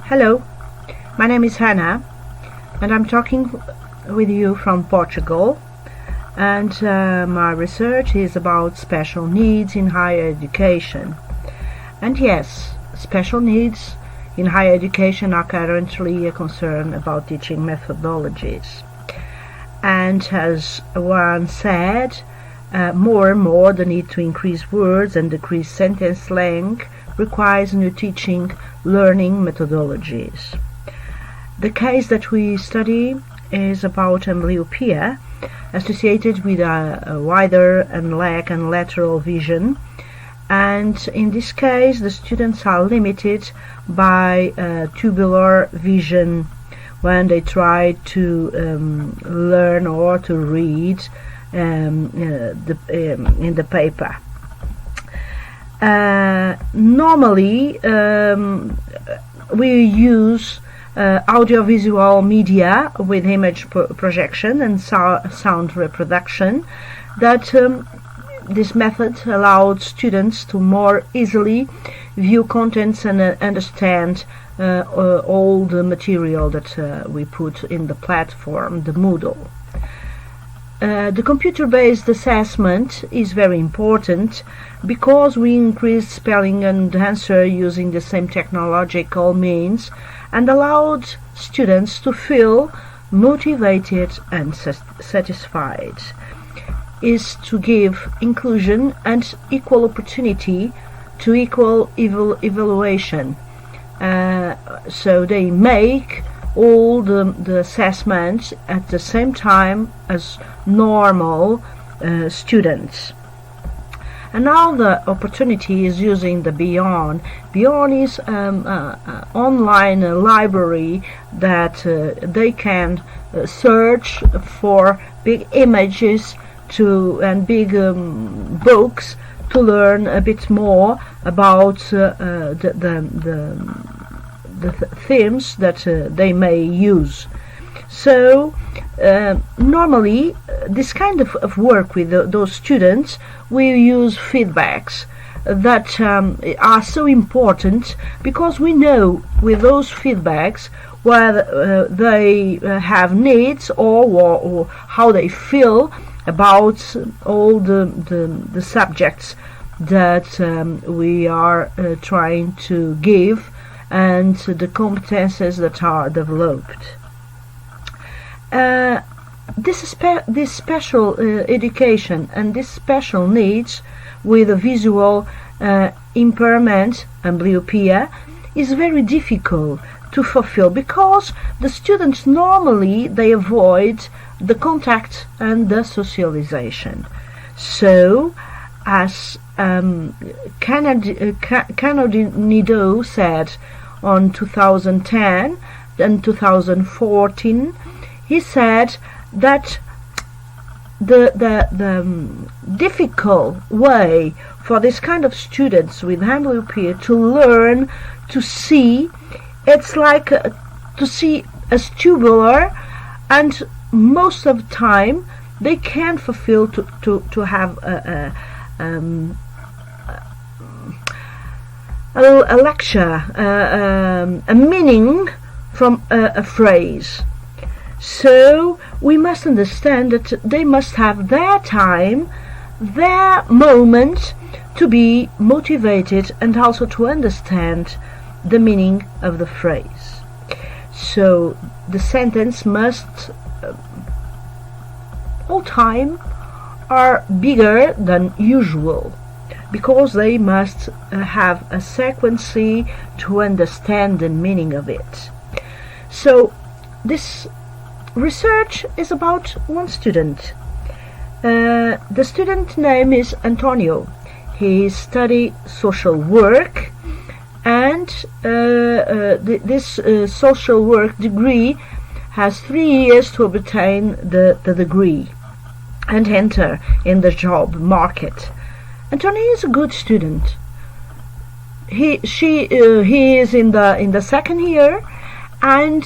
Hello, my name is Hannah and I'm talking with you from Portugal, and my research is about special needs in higher education. And yes, special needs in higher education are currently a concern about teaching methodologies. And as one said, more and more the need to increase words and decrease sentence length requires new teaching learning methodologies. The case that we study is about amblyopia associated with a wider and lack and lateral vision, and in this case the students are limited by tubular vision when they try to learn or to read in the paper. Normally we use audiovisual media with image projection and sound reproduction. That this method allowed students to more easily view contents and understand all the material that we put in the platform, the Moodle. The computer-based assessment is very important because we increased spelling and answer using the same technological means and allowed students to feel motivated and satisfied. Is to give inclusion and equal opportunity to equal evaluation. So they make all the assessments at the same time as normal students. Another opportunity is using the Beyond. Beyond is an online library that they can search for big images and big books to learn a bit more about the themes that they may use. So normally this kind of work with those students, we use feedbacks that are so important because we know with those feedbacks whether they have needs or how they feel about all the subjects that we are trying to give and the competences that are developed. This special education and this special needs with a visual impairment, amblyopia, is very difficult to fulfill because the students normally they avoid the contact and the socialization. So, as Canonido said on 2010 and 2014, he said that the difficult way for this kind of students with amblyopia to learn to see, it's like to see as tubular, and most of the time they can't fulfill to have a lecture, a meaning from a phrase. So we must understand that they must have their time, their moment to be motivated and also to understand the meaning of the phrase. So the sentence must all time are bigger than usual because they must have a sequence to understand the meaning of it. So this research is about one student. The student name is Antonio. He studied social work, and this social work degree has 3 years to obtain the degree and enter in the job market. Antonio is a good student. He is in the second year, and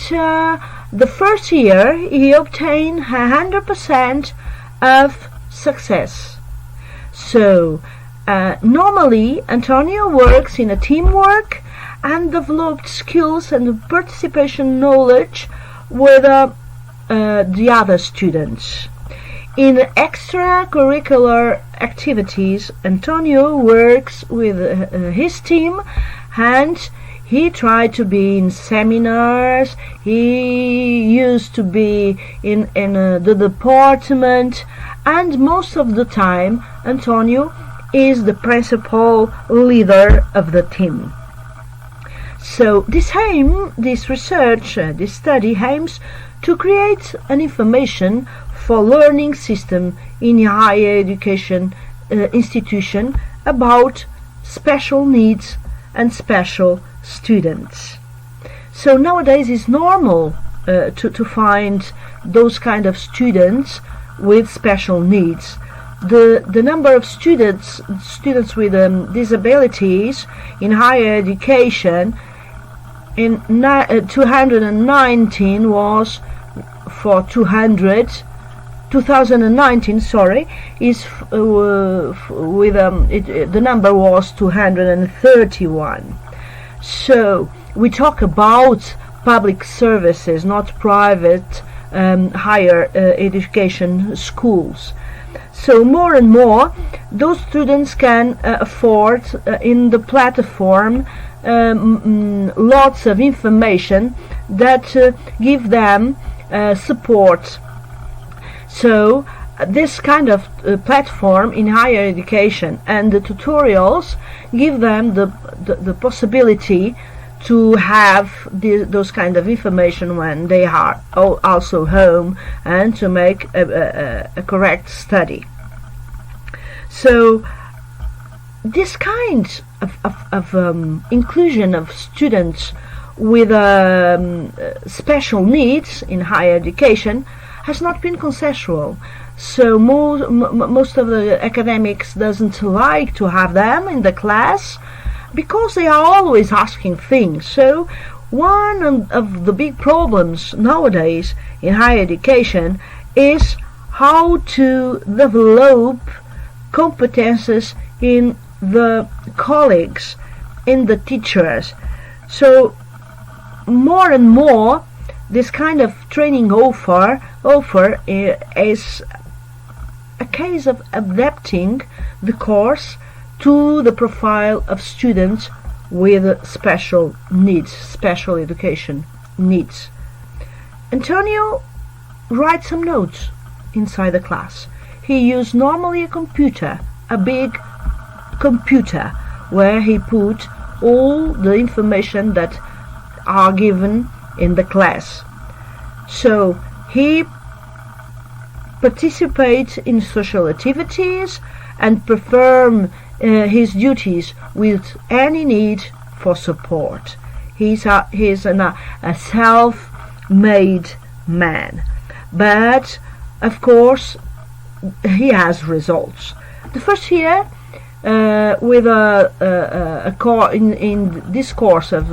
the first year he obtained 100% of success. So Normally, Antonio works in a teamwork and developed skills and participation knowledge with the other students. In extracurricular activities, Antonio works with his team, and he tried to be in seminars. He used to be in the department, and most of the time Antonio is the principal leader of the team. So this study aims to create an information for learning system in higher education institution about special needs and special students. So nowadays it's normal to find those kind of students with special needs. The number of students with disabilities in higher education in 2019 was for 2019 is the number was 231. So we talk about public services, not private higher education schools. So more and more those students can afford in the platform lots of information that give them support. So this kind of platform in higher education and the tutorials give them the possibility to have those kind of information when they are also home, and to make a correct study. So this kind of inclusion of students with special needs in higher education has not been consensual. So most of the academics doesn't like to have them in the class, because they are always asking things. So one of the big problems nowadays in higher education is how to develop competences in the colleagues, in the teachers. So more and more this kind of training offer is a case of adapting the course to the profile of students with special needs, special education needs. Antonio writes some notes inside the class. He used normally a computer, a big computer, where he put all the information that are given in the class. So he participates in social activities and perform his duties with any need for support. He's a self-made man, but of course he has results. The first year, with in this course of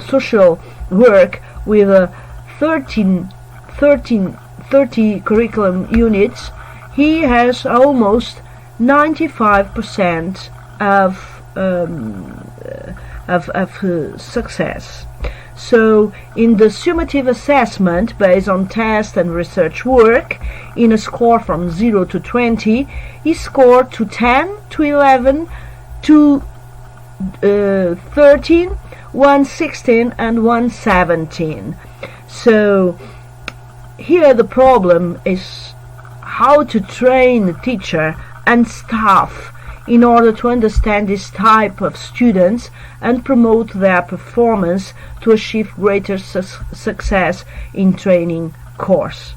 social work with 30 curriculum units, he has almost 95% of success. So in the summative assessment based on test and research work, in a score from 0 to 20, he scored to 10, to 11, to 13, 116 and 117. So here the problem is how to train the teacher and staff in order to understand this type of students and promote their performance to achieve greater success in training course.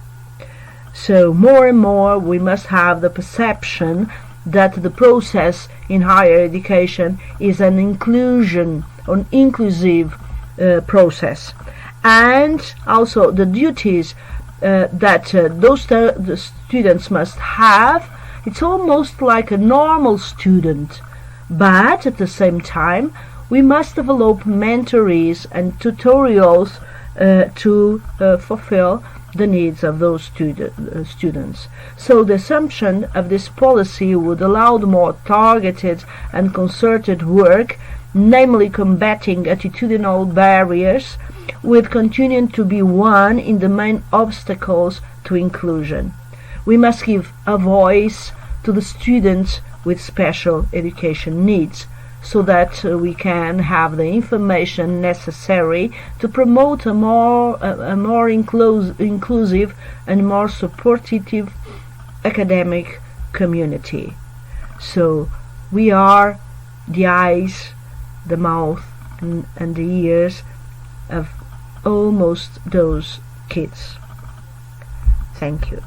So more and more we must have the perception that the process in higher education is an inclusive process, and also the duties that the students must have. It's almost like a normal student, but at the same time we must develop mentories and tutorials to fulfill the needs of those students. So the assumption of this policy would allow more targeted and concerted work, namely combating attitudinal barriers, with continuing to be one in the main obstacles to inclusion. We must give a voice to the students with special education needs, so that we can have the information necessary to promote a more inclusive and more supportive academic community. So we are the eyes, the mouth, and the ears of almost those kids. Thank you.